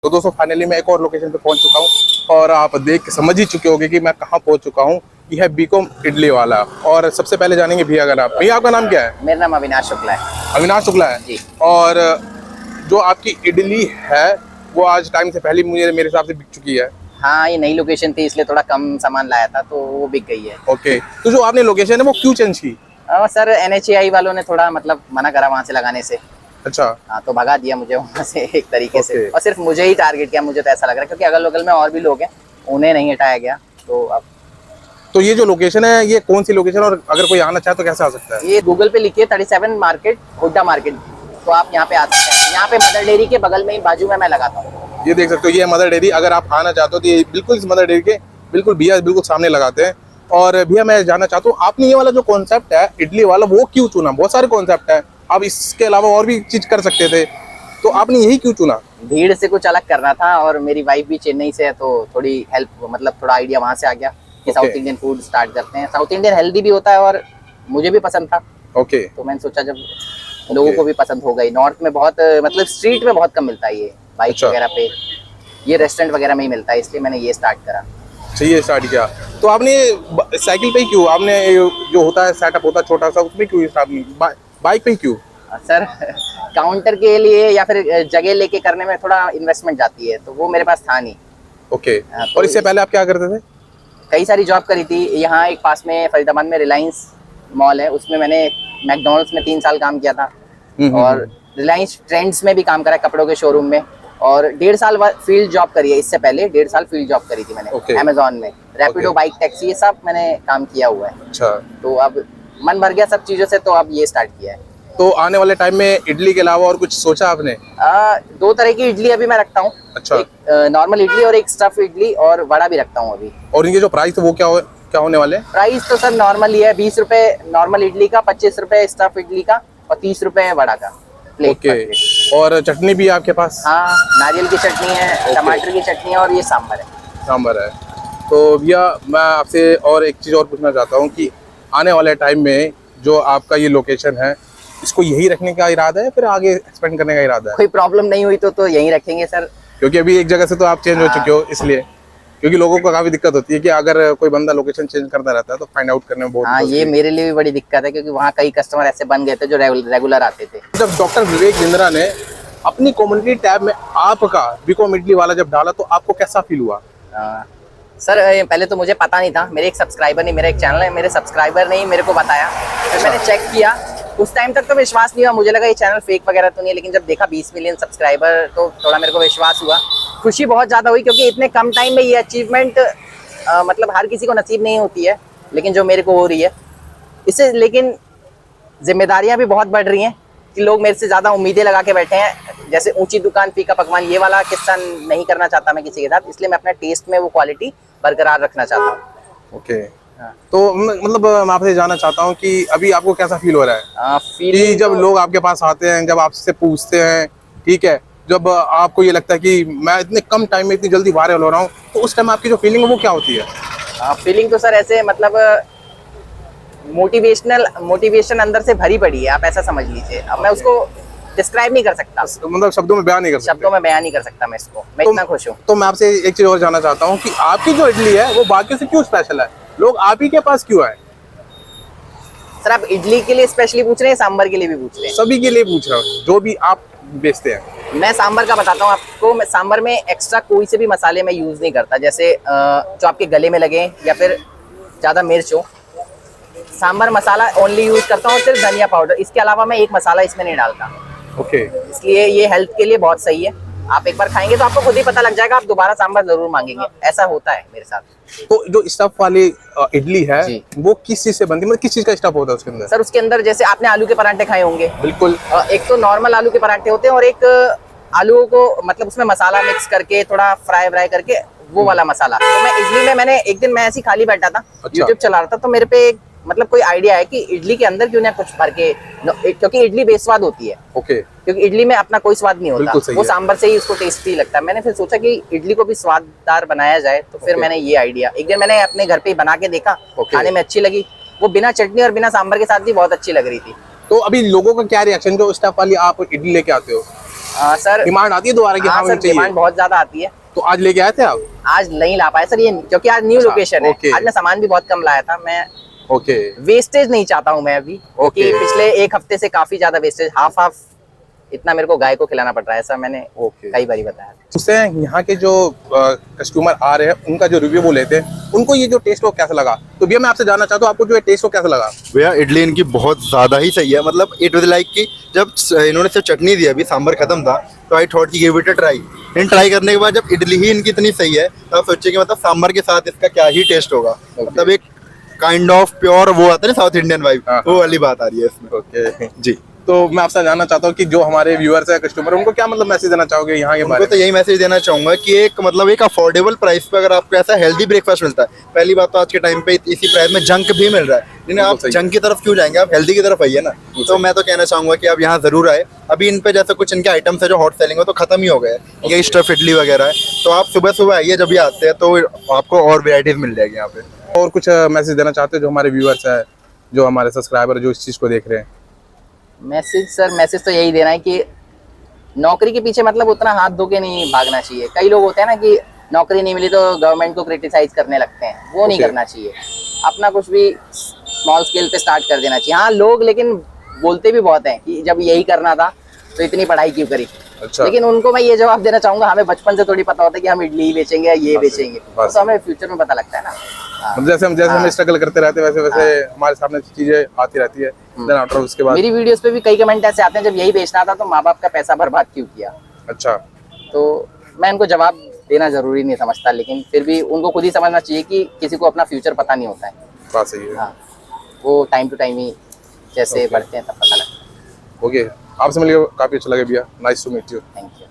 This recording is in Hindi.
तो दोस्तों फाइनली मैं एक और लोकेशन पे पहुंच चुका हूं और आप देख के समझ ही चुके होंगे कि मैं कहां पहुंच चुका हूं। यह है बीकॉम इडली वाला। और सबसे पहले जानेंगे भैया का नाम। भैया आपका नाम क्या है? मेरा नाम अविनाश शुक्ला है। अविनाश शुक्ला है जी। और जो आपकी इडली है वो आज टाइम से पहले मुझे मेरे हिसाब से बिक चुकी है। हाँ, ये नई लोकेशन थी इसलिए थोड़ा कम सामान लाया था तो वो बिक गई है। ओके, तो जो आपने लोकेशन है वो क्यों चेंज की? सर NHAI वालों ने थोड़ा मतलब मना करा वहाँ से लगाने से। अच्छा। हाँ, तो भगा दिया मुझे वहाँ से एक तरीके से। Okay. और सिर्फ मुझे ही टारगेट किया, मुझे तो ऐसा लग रहा है क्योंकि अगल बगल में और भी लोग हैं, उन्हें नहीं हटाया गया। तो अब तो ये जो लोकेशन है ये कौन सी लोकेशन, और अगर कोई आना चाहे तो कैसे आ सकता है? ये गूगल पे लिखिए 37 मार्केट, हुड्डा मार्केट, तो आप यहाँ पे आ सकते हैं। यहाँ पे मदर डेयरी के बगल में ही बाजू में मैं लगाता हूँ। ये देख सकते हो, ये है मदर डेयरी। अगर आप आना चाहते हो तो ये बिल्कुल इस मदर डेयरी के बिल्कुल भैया बिल्कुल सामने लगाते हैं। और भैया मैं जानना चाहता हूँ आपने ये वाला जो कॉन्सेप्ट है इडली वाला वो क्यों चुना? बहुत सारे कॉन्सेप्ट है, आप इसके अलावा और भी चीज कर सकते थे, तो आपने यही क्यों चुना? भीड़ से कुछ अलग करना था और मेरी वाइफ भी चेन्नई से है तो थोड़ी हेल्प मतलब थोड़ा आइडिया वहाँ से आ गया कि साउथ इंडियन फूड स्टार्ट करते हैं। साउथ इंडियन हेल्दी भी होता है और मुझे भी पसंद था। ओके। तो मैंने सोचा जब लोगों को भी पसंद हो गई। नॉर्थ में बहुत मतलब स्ट्रीट में बहुत कम मिलता है ये, बाइक अच्छा। वगैरह पे, ये रेस्टोरेंट वगैरह में ही मिलता है, इसलिए मैंने ये स्टार्ट करा। चाहिए स्टार्ट किया। तो आपने साइकिल पे ही क्यों? आपने जो होता है सेटअप होता है छोटा सा, उसमें क्यों स्टार्ट बाइक पे ही क्यों? सर काउंटर के लिए या फिर जगह लेके करने में थोड़ा इन्वेस्टमेंट जाती है, तो वो मेरे पास था नहीं। ओके। तो और इससे पहले आप क्या करते थे? कई सारी जॉब करी थी। यहाँ एक पास में फरीदाबाद में रिलायंस मॉल है, उसमें मैंने मैकडोनल्ड्स में 3 साल काम किया था। और रिलायंस ट्रेंड्स में भी काम करा है, कपड़ों के शोरूम में। और 1.5 साल फील्ड जॉब करी है। इससे पहले 1.5 साल फील्ड जॉब करी थी मैंने अमेजोन में, रैपिडो, बाइक टैक्सी, ये सब मैंने काम किया हुआ है। अच्छा। तो अब मन भर गया सब चीजों से, तो अब ये स्टार्ट किया है। तो आने वाले टाइम में इडली के अलावा और कुछ सोचा आपने? 2 तरह की इडली अभी मैं रखता हूँ। अच्छा। एक नॉर्मल इडली और एक स्टफ इडली, और वड़ा भी रखता हूँ अभी। और इनके जो प्राइस है वो क्या होने वाले? प्राइस तो सर नॉर्मल ही है, 20 रुपए नॉर्मल इडली का, 25 रुपए स्टफ इडली का और 30 रुपए वड़ा का प्लेट। ओके। और चटनी भी है आपके पास? हाँ, नारियल की चटनी है, टमाटर की चटनी है और ये सांभर है। सांभर है। तो भैया मैं आपसे और एक चीज़ और पूछना चाहता हूँ कि आने वाले टाइम में जो आपका ये लोकेशन है इसको यही रखने का इरादा है फिर आगे एक्सपेंड करने का इरादा है? कोई प्रॉब्लम नहीं हुई तो यहीं रखेंगे सर। क्योंकि अभी एक जगह से तो आप चेंज हो चुके हो, इसलिए क्योंकि लोगों को काफी दिक्कत होती है कि अगर कोई बंदा लोकेशन चेंज करता रहता है तो फाइंड आउट करने में बहुत हाँ, ये मेरे लिए भी बड़ी दिक्कत है क्योंकि वहाँ कई कस्टमर ऐसे बन गए थे जो रेगुलर आते थे। जब डॉक्टर विवेक बिंद्रा ने अपनी कम्युनिटी टैब में आपका बीकॉम इडली वाला जब डाला तो आपको कैसा फील हुआ? सर पहले तो मुझे पता नहीं था, मेरे एक सब्सक्राइबर ने, मेरा एक चैनल है, मेरे सब्सक्राइबर ने ही मेरे को बताया। फिर मैंने चेक किया, उस टाइम तक तो विश्वास नहीं हुआ, मुझे लगा ये चैनल फेक वगैरह तो नहीं है। लेकिन जब देखा 20 मिलियन सब्सक्राइबर तो थोड़ा मेरे को विश्वास हुआ। खुशी बहुत ज़्यादा हुई क्योंकि इतने कम टाइम में ये अचीवमेंट मतलब हर किसी को नसीब नहीं होती है, लेकिन जो मेरे को हो रही है इससे। लेकिन जिम्मेदारियाँ भी बहुत बढ़ रही हैं कि लोग मेरे से ज़्यादा उम्मीदें लगा के बैठे हैं। जैसे ऊंची दुकान फीका पकवान, ये वाला किस्सा नहीं करना चाहता मैं किसी के साथ, इसलिए मैं अपने टेस्ट में वो क्वालिटी बरकरार रखना चाहता हूँ। ओके। तो मतलब मैं आपसे जानना चाहता हूँ कि अभी आपको कैसा फील हो रहा है कि जब लोग आपके पास आते हैं, जब आपसे पूछते हैं, ठीक है, जब आपको ये लगता है कि मैं इतने कम टाइम में इतनी जल्दी वायरल हो रहा हूँ, तो उस टाइम आपकी जो फीलिंग है वो क्या होती है? फीलिंग तो सर ऐसे मतलब मोटिवेशन अंदर से भरी पड़ी है, आप ऐसा समझ लीजिए। अब मैं उसको डिस्क्राइब नहीं कर सकता, मतलब शब्दों में बयान नहीं कर सकता। शब्दों में बयान नहीं कर सकता मैं इसको, मैं इतना खुश हूँ। तो मैं आपसे एक चीज और जानना चाहता हूँ कि आपकी जो इडली है वो बाकी से क्यों स्पेशल है? लोग आप ही के पास क्यों आए? सर आप इडली के लिए स्पेशली पूछ रहे हैं, सांभर के लिए भी पूछ रहे हैं? सभी के लिए पूछ रहा हूँ, जो भी आप बेचते हैं। मैं सांभर का बताता हूँ आपको। मैं सांभर में एक्स्ट्रा कोई से भी मसाले मैं यूज नहीं करता, जैसे जो आपके गले में लगे या फिर ज्यादा मिर्च हो। सांभर मसाला ओनली यूज करता हूँ, सिर्फ धनिया पाउडर, इसके अलावा मैं एक मसाला इसमें नहीं डालता। ओके। इसलिए ये हेल्थ के लिए बहुत सही है। आप एक बार खाएंगे तो आपको खुद ही पता लग जाएगा, आप दोबारा सांभर जरूर मांगेंगे। ऐसा होता है मेरे साथ। तो जो स्टफ वाली इडली है वो किस चीज से बनती है, मतलब किस चीज का स्टफ होता है उसके अंदर? सर उसके अंदर जैसे आपने आलू के पराठे खाए होंगे। बिल्कुल। एक तो नॉर्मल आलू के पराठे होते हैं और एक आलूओं को मतलब उसमें मसाला मिक्स करके थोड़ा फ्राई करके वो वाला मसाला। तो मैं इडली में मैंने एक दिन मैं ऐसे खाली बैठा था, यूट्यूब चला रहा था, तो मेरे पे मतलब कोई आइडिया है कि इडली के अंदर क्यों ना कुछ भर के, क्योंकि इडली बेस्वाद होती है। ओके। क्योंकि इडली में अपना कोई स्वाद नहीं होता, वो सांभर से ही उसको टेस्टी लगता है। मैंने फिर सोचा कि इडली को भी स्वाददार बनाया जाए, तो फिर मैंने ये आइडिया एक दिन मैंने अपने घर पे बना के देखा, खाने में अच्छी लगी। वो बिना चटनी और बिना सांभर के साथ भी बहुत अच्छी लग रही थी। तो अभी लोगों का क्या रिएक्शन जो स्टफ वाली आप इडली लेके आते हो? सर डिमांड आती है दोबारा की हाँ सर, मुझे चाहिए, डिमांड बहुत ज्यादा आती है। तो आज लेके आए थे आप? आज नहीं ला पाए सर, ये क्योंकि आज न्यू अच्छा, लोकेशन है। ओके। आज मैं सामान भी बहुत कम लाया था। मैं ओके वेस्टेज नहीं चाहता हूँ मैं अभी, क्योंकि ओके। पिछले एक हफ्ते से काफी ज्यादा वेस्टेज, हाफ इतना मेरे को गाय को खिलाना पड़ रहा है, ऐसा मैंने ओके। कई बार बताया। उससे यहाँ के जो कस्टमर आ रहे हैं उनका जो रिव्यू वो लेते हैं, उनको ये जो टेस्ट वो कैसा लगा, तो भैया मैं आपसे जानना चाहता हूँ आपको जो टेस्ट वो कैसा लगा? भैया इडली इनकी बहुत ज़्यादा ही सही है, मतलब इट वाज लाइक कि जब इन्होंने सिर्फ चटनी दी, अभी सांभर खत्म था, तो आई थॉट कि give it a try. In try करने के बाद जब इडली ही इनकी इतनी सही है, तो आप सोचिए कि मतलब सांभर के साथ इसका क्या ही टेस्ट होगा। मतलब एक काइंड ऑफ प्योर वो आता है ना साउथ इंडियन वाइब, वो वाली बात आ रही है इसमें। ओके जी, तो मैं आपसे जानना चाहता हूँ कि जो हमारे व्यूअर्स है कस्टमर, उनको क्या मतलब मैसेज देना चाहोगे यहाँ के बारे उनको तो यही मैसेज देना चाहूंगा कि एक मतलब एक अफोर्डेबल प्राइस पे अगर आपको ऐसा हेल्दी ब्रेकफास्ट मिलता है, पहली बात तो आज के टाइम पे इसी प्राइस में जंक भी मिल रहा है, लेकिन आप जंक की तरफ क्यों जाएंगे, आप हेल्दी की तरफ आइए ना। तो मैं तो कहना चाहूंगा कि आप यहाँ जरूर आए। अभी इन पे जैसे कुछ इनके आइटम्स है जो हॉट सेलिंग हो तो खत्म ही हो गए, ये स्टफ इडली वगैरह है, तो आप सुबह सुबह आइए, जब भी आते हैं तो आपको और वेराइटीज मिल जाएगी यहाँ पे। और कुछ मैसेज देना चाहते हो जो हमारे व्यूअर्स है, जो हमारे सब्सक्राइबर जो इस चीज को देख रहे हैं? मैसेज सर, मैसेज तो यही देना है कि नौकरी के पीछे मतलब उतना हाथ धो के नहीं भागना चाहिए। कई लोग होते हैं ना कि नौकरी नहीं मिली तो गवर्नमेंट को क्रिटिसाइज करने लगते हैं, वो नहीं करना चाहिए। अपना कुछ भी स्मॉल स्केल पे स्टार्ट कर देना चाहिए। हाँ, लोग लेकिन बोलते भी बहुत हैं कि जब यही करना था तो इतनी पढ़ाई क्यों करी। अच्छा। लेकिन उनको मैं ये जवाब देना चाहूंगा, हमें बचपन से थोड़ी पता होता है कि हम इडली ही बेचेंगे या ये बेचेंगे, तो हमें फ्यूचर में पता लगता है ना। हाँ। जैसे हम स्ट्रगल करते रहते हैं वैसे हमारे सामने चीजें आती रहती है, देन आफ्टर उसके बाद मेरी वीडियोस पे भी कई कमेंट ऐसे आते हैं, जब यही बेचना था तो माँ बाप का पैसा बर्बाद क्यों किया। अच्छा, तो मैं इनको जवाब देना जरूरी नहीं समझता, लेकिन फिर भी उनको खुद ही समझना चाहिए कि किसी को अपना फ्यूचर पता नहीं होता है। बात सही है। हाँ, वो टाइम टू टाइम ही जैसे बढ़ते हैं तब पता लगता है। ओके, आपसे मिलकर काफी अच्छा लगा भैया, nice to meet you. Thank you.